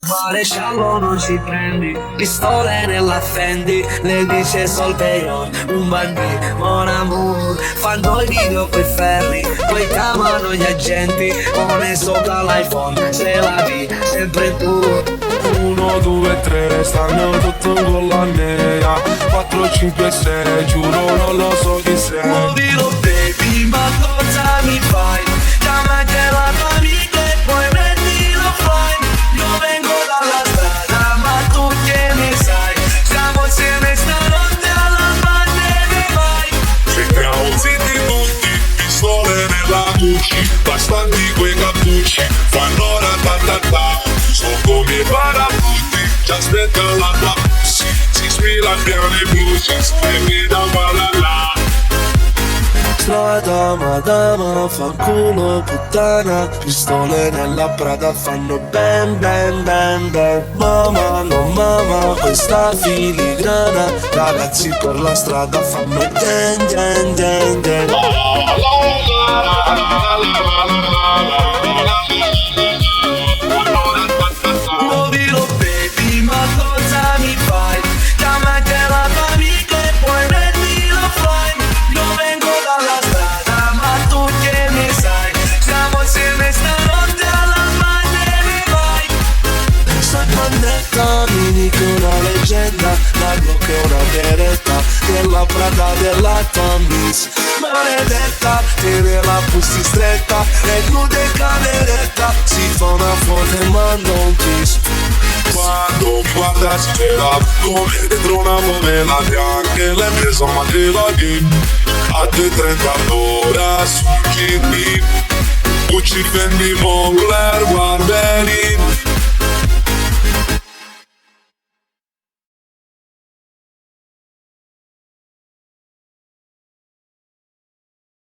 Maresciallo non ci prendi, pistole nella Fendi, le dice Solveig, un bandit, mon amour, fanno i video coi ferri, poi chiamano gli agenti, pone sopra l'iPhone, se la vi, sempre tu. 1, 2, 3, stanno tutto con la nera. 4, 5, 6, giuro non lo so chi sei. Muovilo baby, ma cosa mi fai? Chiama anche la tua amica e poi prendilo fine. Io vengo dalla strada, ma tu che ne sai? Siamo insieme stanotte alla bande mai. Sentiamo zitti tutti, pistole nella Gucci, bastanti quei cappucci, fanno ratatatà. Sono come parabutti, ci aspetta la tua pussy, si sfila piano i blues, e mi dà là. Strada madama, fanculo puttana, pistole nella Prada fanno bam bam bam bam. Mamma, no mamma, questa filigrana, ragazzi per la strada fanno den den den den. Muovilo baby, ma cosa mi fai? Chiama anche la tua amica e poi prendilo fine. Io vengo dalla strada, ma tu che ne sai? Siamo insieme stanotte alla bande mai. Sta connetta, mi dico una leggenda, la Glock è una beretta, della Prada della Tommy's. Maledetta, tiene la pussy stretta, e nuda in cameretta, si fa una foto e manda un kiss. Quando guarda si cela, come dentro una pomela, anche le presa ma te la di. A te 30 l'ora su Kidney, Gucci, Fendi, Moncler, Guarderin.